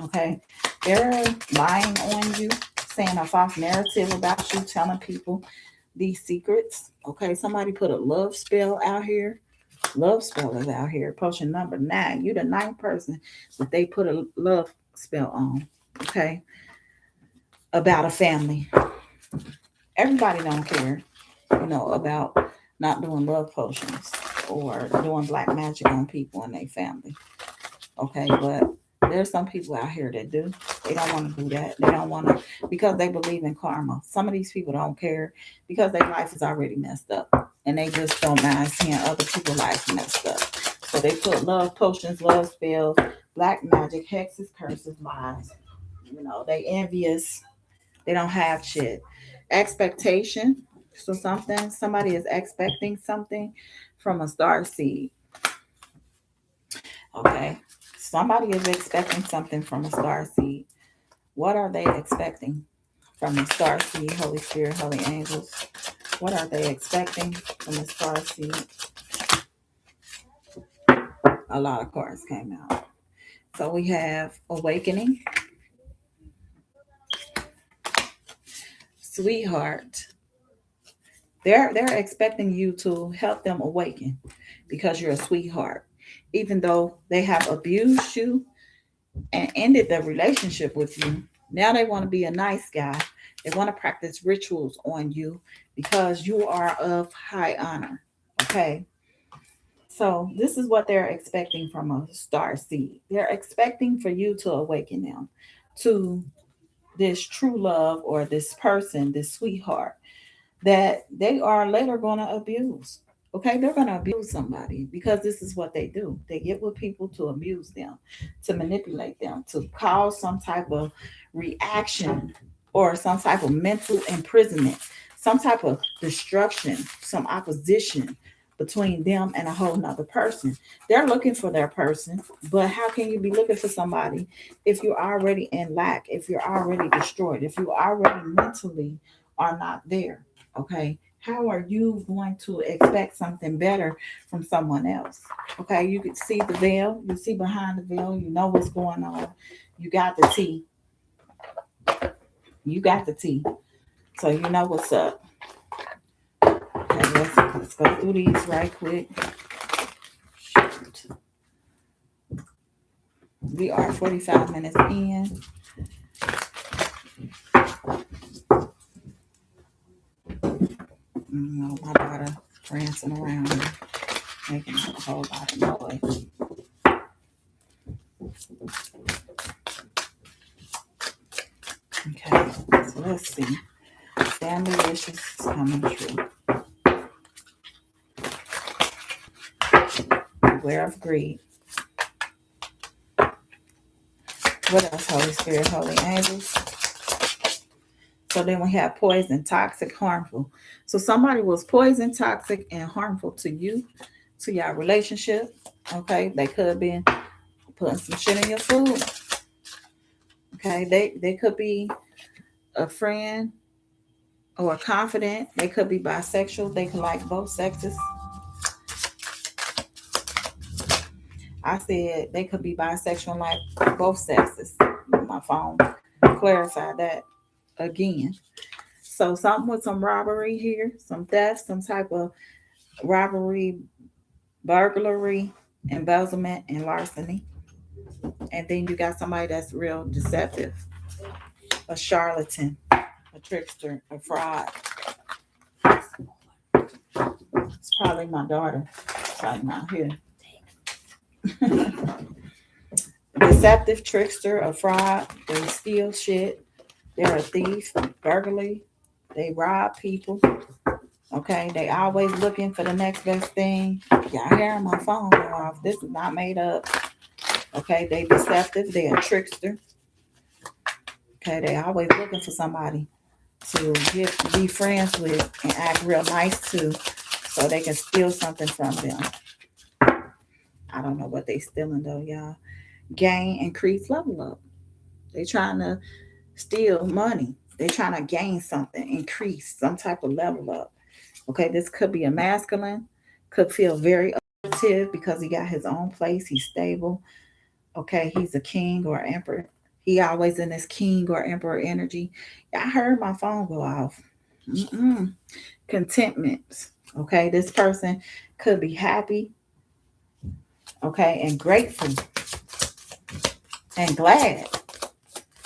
Okay, they're lying on you, saying a false narrative about you, telling people these secrets. Okay, somebody put a love spell out here. Love spell is out here. Potion number 9. You're the ninth person that they put a love spell on. Okay, about a family. Everybody don't care, about not doing love potions or doing black magic on people and their family. Okay, but there's some people out here that do. They don't want to do that. They don't want to because they believe in karma. Some of these people don't care because their life is already messed up and they just don't mind seeing other people's life messed up. So they put love potions, love spells, black magic, hexes, curses, lies. They envious. They don't have shit. Expectation. So somebody is expecting something from a star seed. Okay. Somebody is expecting something from a star seed. What are they expecting from the star seed, Holy Spirit, Holy Angels? What are they expecting from the star seed? A lot of cards came out. So we have awakening, sweetheart. They're expecting you to help them awaken because you're a sweetheart. Even though they have abused you and ended the relationship with you, now they want to be a nice guy. They want to practice rituals on you because you are of high honor. Okay. So this is what they're expecting from a star seed. They're expecting for you to awaken them to this true love or this person, this sweetheart that they are later going to abuse. Okay, they're going to abuse somebody because this is what they do. They get with people to abuse them, to manipulate them, to cause some type of reaction or some type of mental imprisonment, some type of destruction, some opposition between them and a whole nother person. They're looking for their person, but how can you be looking for somebody if you're already in lack, if you're already destroyed, if you already mentally are not there? Okay. How are you going to expect something better from someone else? Okay, you can see the veil, you see behind the veil, you know what's going on. You got the tea. You got the tea. So you know what's up. Okay, let's go through these right quick. Shoot. We are 45 minutes in. My daughter prancing around here, making a whole lot of noise. Okay, so let's see. Family wishes is coming true. Beware of greed. What else, Holy Spirit, Holy Angels? So then we have poison, toxic, harmful. So somebody was poison, toxic, and harmful to you, to your relationship. Okay, they could have been putting some shit in your food. Okay, they could be a friend or a confidant. They could be bisexual. They could like both sexes. I said they could be bisexual, like both sexes. My phone clarified that again. So something with some robbery here, some theft, some type of robbery, burglary, embezzlement, and larceny. And then you got somebody that's real deceptive, a charlatan, a trickster, a fraud. It's probably my daughter right now here. Deceptive, trickster, a fraud. They steal shit. They're a thief, burglary. They rob people. Okay, they always looking for the next best thing. Y'all hearing my phone go off. This is not made up. Okay, they deceptive. They a trickster. Okay, they always looking for somebody to be friends with and act real nice to, so they can steal something from them. I don't know what they stealing though, y'all. Gain, increase, level up. They trying to steal money. They trying to gain something, increase some type of level up. Okay, this could be a masculine, could feel very assertive because he got his own place. He's stable. Okay, he's a king or emperor. He always in this king or emperor energy. I heard my phone go off. Mm-mm. Contentment. Okay, this person could be happy, okay, and grateful and glad.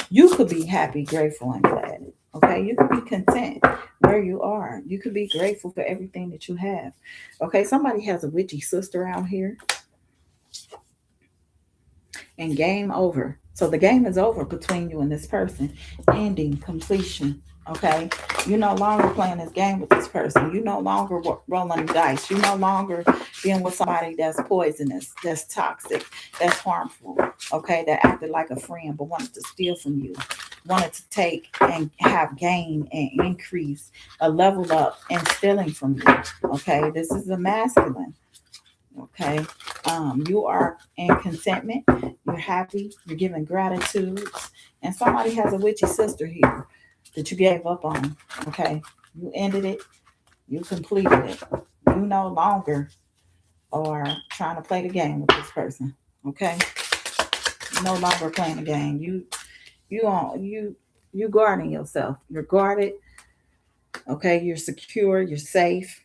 You could be happy, grateful, and glad. Okay, you could be content where you are. You could be grateful for everything that you have. Okay, somebody has a witchy sister out here, and game over. So the game is over between you and this person. Ending, completion. Okay, you no longer playing this game with this person. You no longer rolling dice. You no longer being with somebody that's poisonous, that's toxic, that's harmful. Okay, that acted like a friend but wanted to steal from you, wanted to take and have gain and increase, a level up and stealing from you. Okay, this is a masculine. Okay, you are in contentment, you're happy, you're giving gratitude, and somebody has a witchy sister here that you gave up on. Okay, you ended it, you completed it. You no longer are trying to play the game with this person. Okay, you're no longer playing the game. You guarding yourself. You're guarded. Okay, you're secure. You're safe.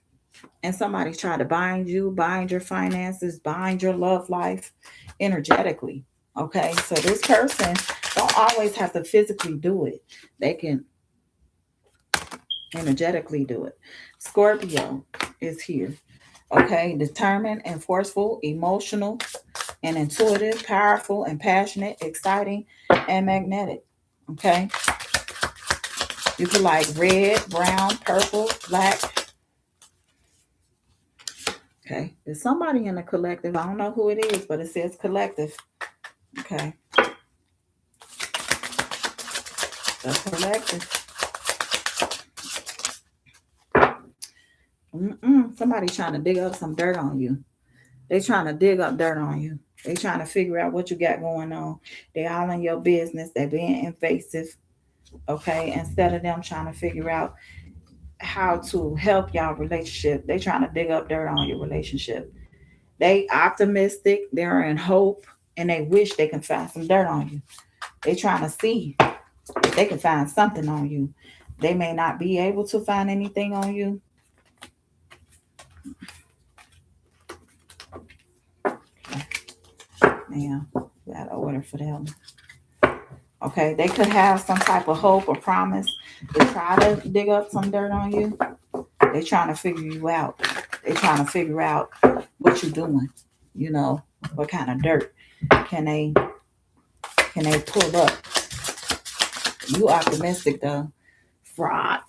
And somebody try to bind you, bind your finances, bind your love life energetically. Okay, so this person don't always have to physically do it. They can energetically do it. Scorpio is here. Okay, determined and forceful, emotional and intuitive, powerful and passionate, exciting and magnetic. Okay, you could like red, brown, purple, black. Okay, there's somebody in the collective. I don't know who it is, but it says collective. Okay. The collective. Somebody trying to dig up some dirt on you. They trying to dig up dirt on you. They trying to figure out what you got going on. They all in your business. They being invasive. Okay. Instead of them trying to figure out how to help y'all relationship, they trying to dig up dirt on your relationship. They optimistic. They're in hope, and they wish they can find some dirt on you. They trying to see if they can find something on you. They may not be able to find anything on you. Man, got an order for them. Okay, they could have some type of hope or promise to try to dig up some dirt on you. They trying to figure you out. They trying to figure out what you're doing. You know, what kind of dirt can they pull up? You optimistic though. Fraud.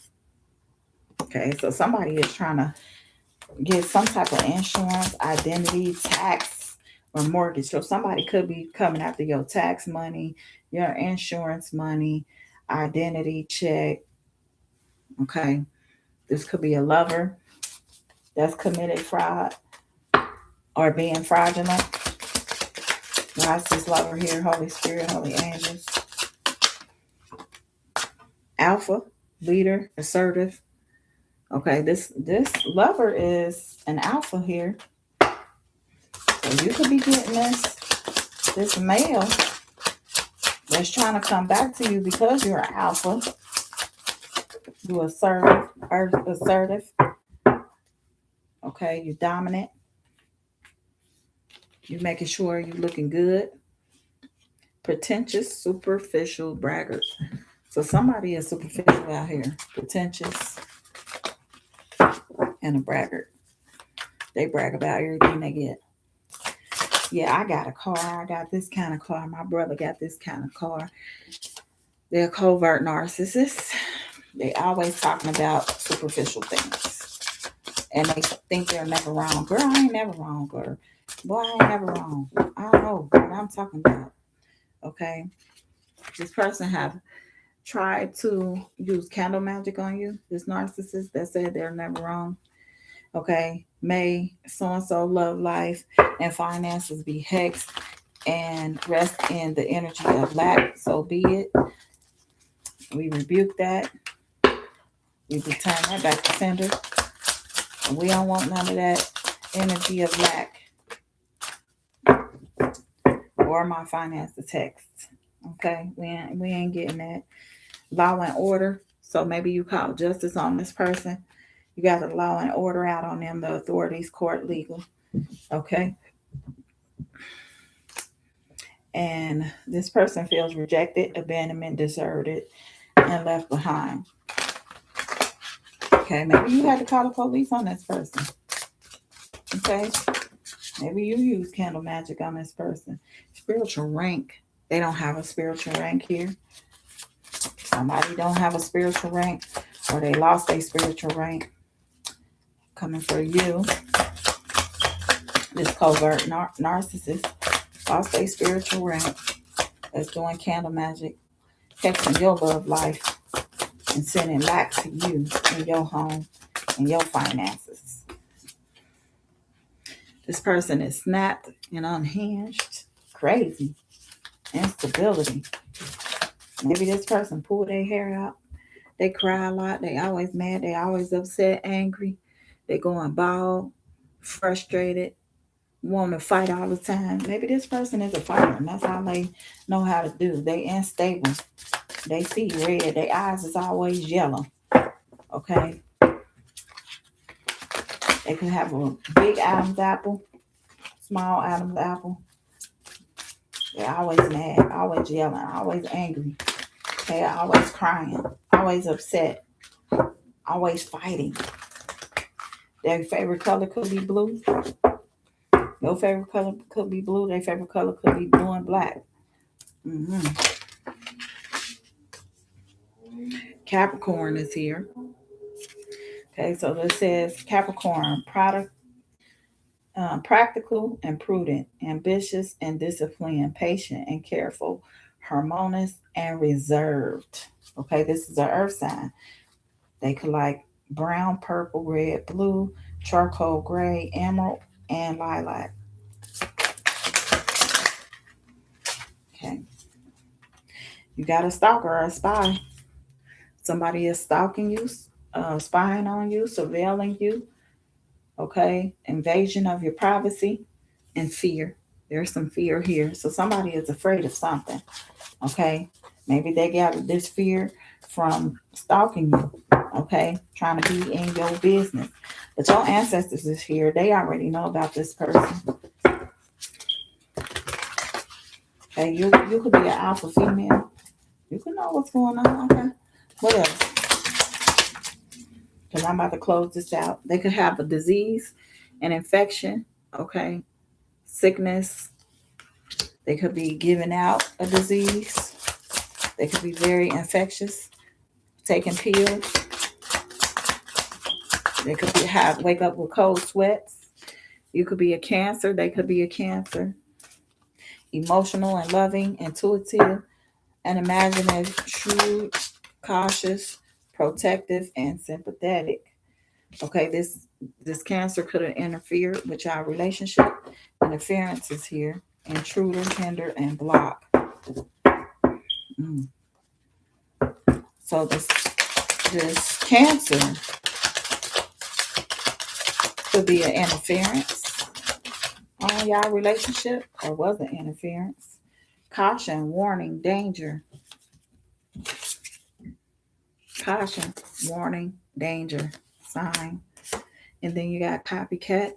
Okay, so somebody is trying to get some type of insurance, identity, tax, or mortgage. So somebody could be coming after your tax money, your insurance money, identity check. Okay, this could be a lover that's committed fraud or being fraudulent. Why is this lover here? Holy Spirit, Holy Angels. Alpha, leader, assertive. Okay, this lover is an alpha here. So you could be getting this male that's trying to come back to you because you're an alpha. You assertive. Okay, you dominant. You making sure you looking good. Pretentious, superficial, braggart. So somebody is superficial out here. Pretentious and a braggart. They brag about everything they get. Yeah, I got a car. I got this kind of car. My brother got this kind of car. They're covert narcissists. They always talking about superficial things. And they think they're never wrong. Girl, I ain't never wrong, girl. Boy, I ain't never wrong. I don't know what I'm talking about. Okay. This person have tried to use candle magic on you. This narcissist that said they're never wrong. Okay. May so-and-so love life and finances be hexed and rest in the energy of lack. So be it. We rebuke that. We return that back to sender. We don't want none of that energy of lack or my finances text. Okay, we ain't getting that. Law and order. So maybe you call justice on this person. You got the law and order out on them, the authorities, court, legal. Okay. And this person feels rejected, abandonment, deserted, and left behind. Okay, maybe you had to call the police on this person. Okay, maybe you use candle magic on this person. Spiritual rank. They don't have a spiritual rank here. Somebody don't have a spiritual rank, or they lost a spiritual rank. Coming for you. This covert narcissist lost a spiritual rank that's doing candle magic, texting your love life, and sending lack to you in your home and your finances. This person is snapped and unhinged, crazy, instability. Maybe this person pulled their hair out. They cry a lot. They always mad. They always upset, angry. They going bald, frustrated, want to fight all the time. Maybe this person is a fighter, and that's how they know how to do. They unstable. They see red. Their eyes is always yellow. Okay. They can have a big Adam's apple, small Adam's apple. They're always mad, always yelling, always angry. They're always crying, always upset, always fighting. Their favorite color could be blue. Your favorite color could be blue. Their favorite color could be blue and black. Mm-hmm. Capricorn is here. Okay, so this says Capricorn, practical and prudent, ambitious and disciplined, patient and careful, harmonious and reserved. Okay, this is an earth sign. They could like brown, purple, red, blue, charcoal gray, emerald, and lilac. Okay, you got a stalker or a spy. Somebody is stalking you, spying on you, surveilling you. Okay, invasion of your privacy and fear. There's some fear here. So somebody is afraid of something. Okay, maybe they gathered this fear from stalking you. Okay, trying to be in your business. But your ancestors is here. They already know about this person. Okay, you could be an alpha female. You can know what's going on. Okay, what else? Because I'm about to close this out. They could have a disease, an infection. Okay, sickness. They could be giving out a disease. They could be very infectious, taking pills. They could be wake up with cold sweats. You could be a Cancer. They could be a Cancer. Emotional and loving, intuitive and imaginative, shrewd, cautious, protective, and sympathetic. Okay, this Cancer could have interfered with our relationship. Interference is here. Intruder, hinder, and block. Mm. So this Cancer could be an interference on y'all relationship, or was an interference. Caution, warning, danger. Caution, warning, danger, sign. And then you got copycat.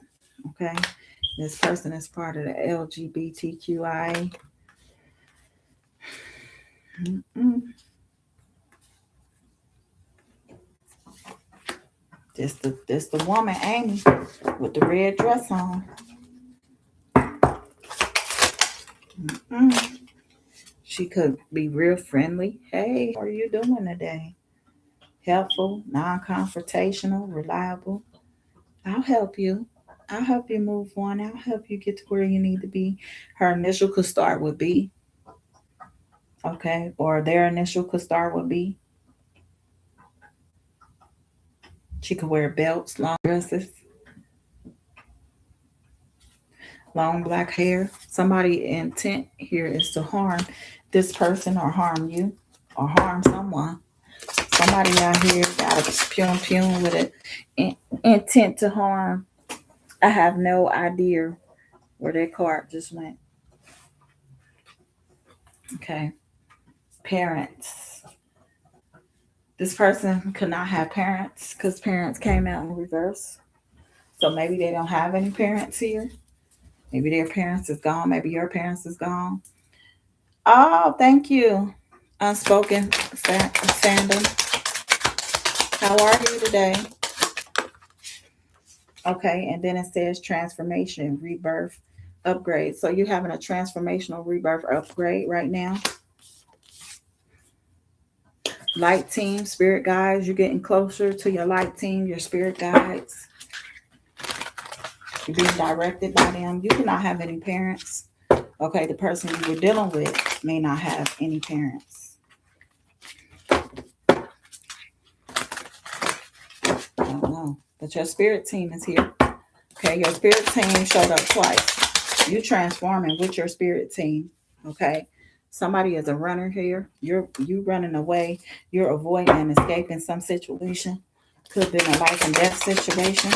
Okay, this person is part of the LGBTQI. Mm-mm. This the woman Amy with the red dress on. Mm-mm. She could be real friendly. Hey, how are you doing today? Helpful, non-confrontational, reliable. I'll help you. I'll help you move on. I'll help you get to where you need to be. Her initial could start with B, okay? Or their initial could start with B. She could wear belts, long dresses, long black hair. Somebody intent here is to harm this person or harm you or harm someone. Somebody out here got a pum with an intent to harm. I have no idea where that card just went. Okay. Parents. This person could not have parents because parents came out in reverse. So maybe they don't have any parents here. Maybe their parents is gone. Maybe your parents is gone. Oh, thank you. Unspoken fandom. How are you today? Okay, and then it says transformation, rebirth, upgrade. So you're having a transformational rebirth upgrade right now. Light team, spirit guides, you're getting closer to your light team, your spirit guides. You're being directed by them. You cannot have any parents. Okay, the person you were dealing with may not have any parents. I don't know. But your spirit team is here. Okay, your spirit team showed up twice. You transforming with your spirit team. Okay. Somebody is a runner here. You running away. You're avoiding and escaping some situation. Could have been a life and death situation.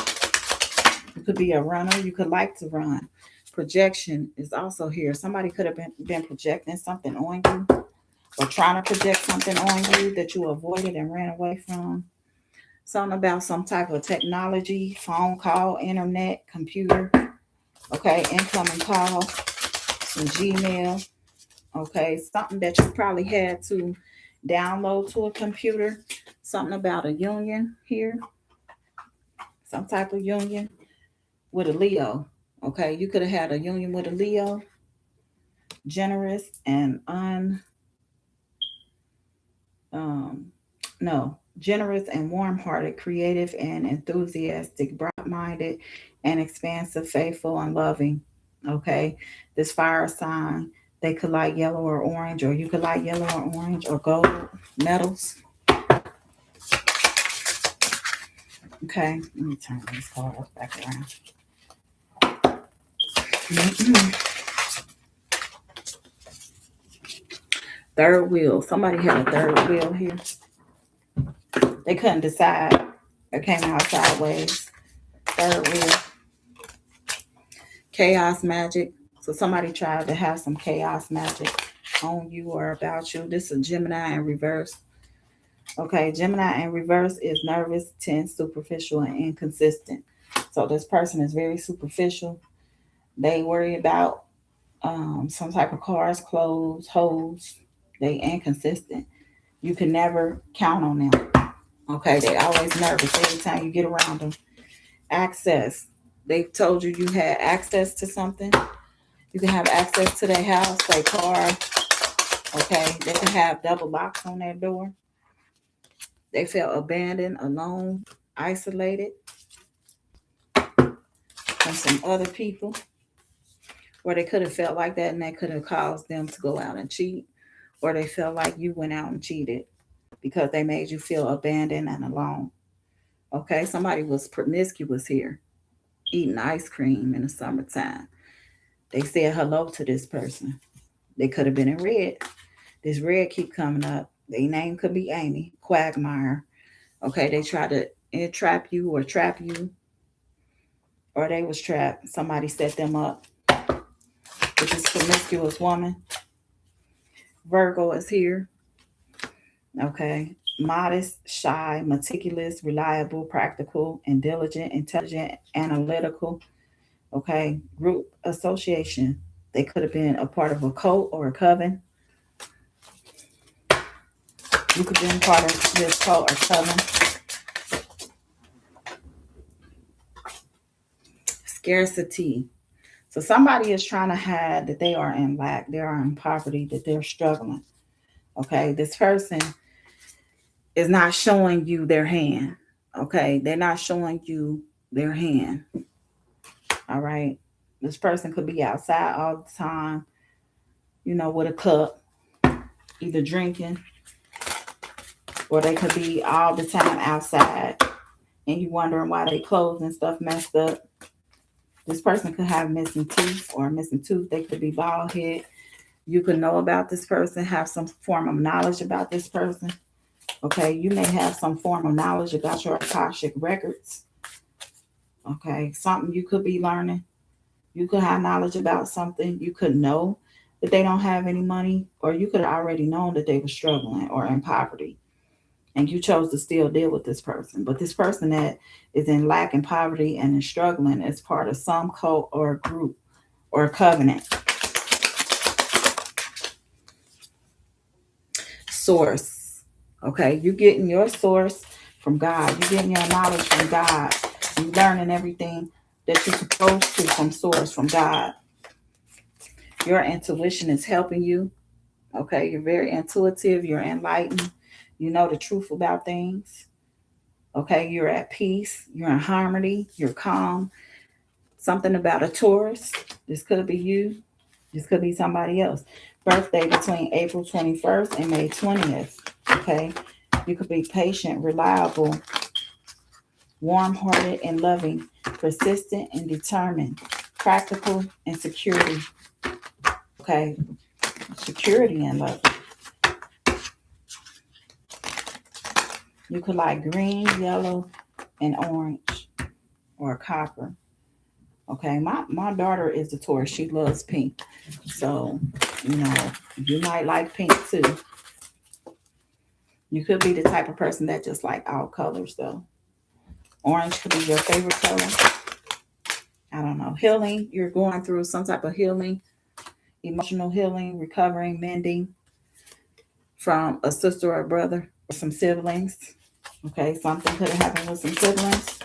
You could be a runner. You could like to run. Projection is also here. Somebody could have been projecting something on you or trying to project something on you that you avoided and ran away from. Something about some type of technology, phone call, internet, computer. Okay, incoming call, some Gmail. Okay, something that you probably had to download to a computer. Something about a union here, some type of union with a Leo. Okay, you could have had a union with a Leo, generous and um, no, generous and warm-hearted, creative and enthusiastic, bright-minded and expansive, faithful and loving. Okay, this fire sign They could like yellow or orange, or you could like yellow or orange or gold metals. Okay, let me turn this card back around. Third wheel. Somebody had a third wheel here. They couldn't decide. It came out sideways. Third wheel. Chaos magic. So somebody tried to have some chaos magic on you or about you. This is Gemini in reverse. Okay, Gemini in reverse is nervous, tense, superficial, and inconsistent. So this person is very superficial. They worry about some type of cars, clothes, hoes. They inconsistent. You can never count on them. Okay, they always nervous every time you get around them. Access. They told you you had access to something. You can have access to their house, their car. Okay, they can have double locks on their door. They felt abandoned, alone, isolated from some other people, or they could have felt like that and that could have caused them to go out and cheat, or they felt like you went out and cheated because they made you feel abandoned and alone. Okay, somebody was promiscuous here, eating ice cream in the summertime. They said hello to this person. They could have been in red. This red keep coming up. Their name could be Amy, Quagmire. Okay, they tried to entrap you or trap you, or they was trapped. Somebody set them up with this promiscuous woman. Virgo is here. Okay, modest, shy, meticulous, reliable, practical, and diligent, intelligent, analytical. Okay, group association. They could have been a part of a cult or a coven. You could have been part of this cult or coven. Scarcity. So somebody is trying to hide that they are in lack, they are in poverty, that they're struggling. Okay, this person is not showing you their hand. Okay, they're not showing you their hand. All right, this person could be outside all the time, with a cup, either drinking, or they could be all the time outside and you wondering why they clothes and stuff messed up. This person could have missing teeth or a missing tooth. They could be bald head. You could know about this person, have some form of knowledge about this person. Okay, you may have some form of knowledge about your Akashic records. Okay, something you could be learning. You could have knowledge about something. You could know that they don't have any money, or you could have already known that they were struggling or in poverty. And you chose to still deal with this person. But this person that is in lack and poverty and is struggling is part of some cult or group or covenant. Source. Okay, you getting your source from God. You getting your knowledge from God. You learning everything that you're supposed to from source, from God. Your intuition is helping you. Okay, you're very intuitive. You're enlightened. You know the truth about things. Okay, you're at peace. You're in harmony. You're calm. Something about a Taurus. This could be you. This could be somebody else. Birthday between April 21st and May 20th. Okay, you could be patient, reliable, warm-hearted and loving, persistent and determined, practical and security. Okay, security and love. You could like green, yellow, and orange, or copper. Okay, my daughter is a Taurus. She loves pink. So, you might like pink too. You could be the type of person that just like all colors though. Orange could be your favorite color. I don't know. Healing. You're going through some type of healing, emotional healing, recovering, mending from a sister or a brother or some siblings. Okay, something could have happened with some siblings.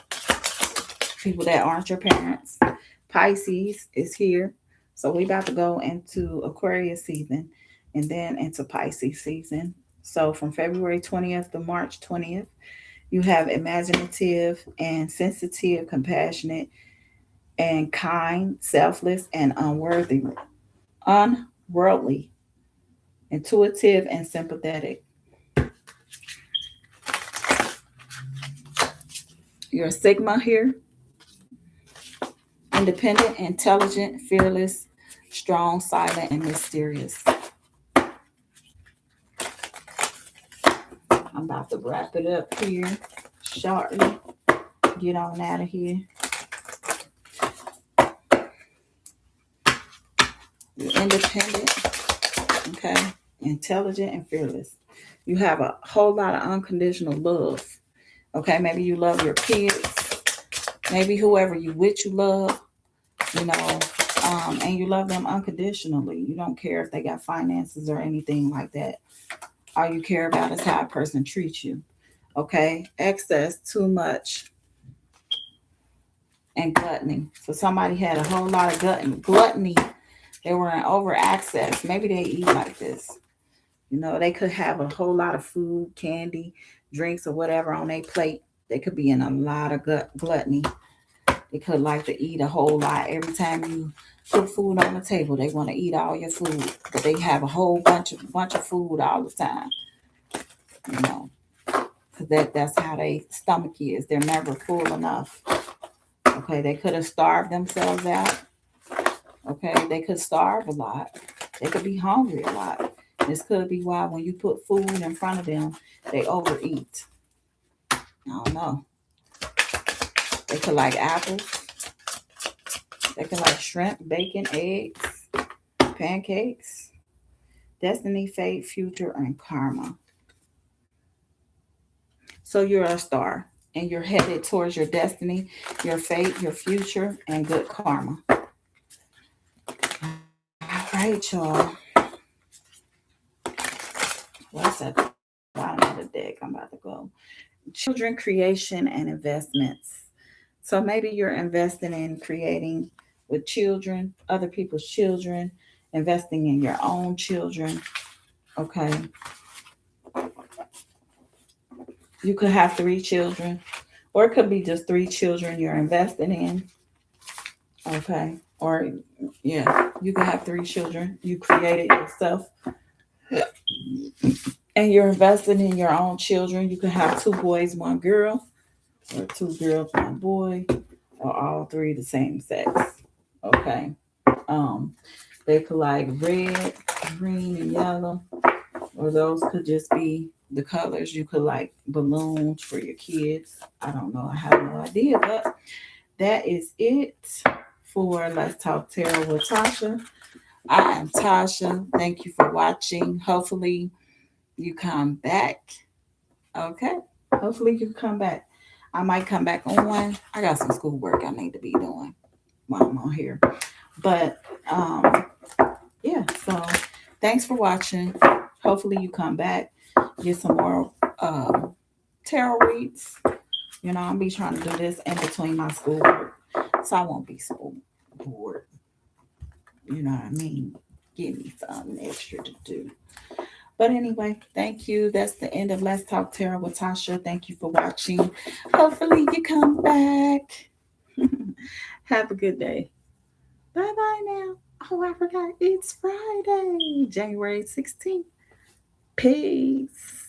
People that aren't your parents. Pisces is here. So we about to go into Aquarius season and then into Pisces season. So from February 20th to March 20th, you have imaginative and sensitive, compassionate and kind, selfless and unworthy. worldly, intuitive, and sympathetic. You're a Sigma here, independent, intelligent, fearless, strong, silent, and mysterious. I'm about to wrap it up here shortly. Get on out of here. You're independent, okay, intelligent, and fearless. You have a whole lot of unconditional love. Okay, maybe you love your kids, maybe whoever you with you love, you know, and you love them unconditionally. You don't care if they got finances or anything like that. All you care about is how a person treats you. Okay, excess, too much, and gluttony. So somebody had a whole lot of gluttony. They were in over access. Maybe they eat like this. You know, they could have a whole lot of food, candy, drinks, or whatever on their plate. They could be in a lot of gluttony. They could like to eat a whole lot. Every time you put food on the table, they want to eat all your food. But they have a whole bunch of food all the time. You know, because that's how their stomach is. They're never full enough. Okay, they could have starved themselves out. Okay, they could starve a lot. They could be hungry a lot. This could be why when you put food in front of them, they overeat. I don't know. They could like apples. They could like shrimp, bacon, eggs, pancakes, destiny, fate, future, and karma. So you're a star and you're headed towards your destiny, your fate, your future, and good karma. All right, y'all. What's at the bottom of the deck? I'm about to go. Children, creation, and investments. So maybe you're investing in creating with children, other people's children, investing in your own children. Okay. You could have 3 children, or it could be just 3 children you're investing in. Okay. Or, yeah, you could have 3 children. You created yourself and you're investing in your own children. You could have 2 boys, 1 girl, or 2 girls, 1 boy, or all 3 the same sex. Okay. Um, they could like red, green, and yellow, or those could just be the colors. You could like balloons for your kids. I don't know. I have no idea, but that is it for Let's Talk Tarot with Tasha. I am Tasha. Thank you for watching. Hopefully you come back. Okay. Hopefully you come back. I might come back on. I got some schoolwork I need to be doing while I'm on here. But yeah, so thanks for watching. Hopefully you come back, get some more tarot reads. You know, I'll be trying to do this in between my schoolwork, so I won't be so bored. You know what I mean? Give me something extra to do. But anyway, thank you. That's the end of Let's Talk Tarot with Tasha. Thank you for watching. Hopefully you come back. Have a good day. Bye bye now. Oh, I forgot. It's Friday, January 16th. Peace.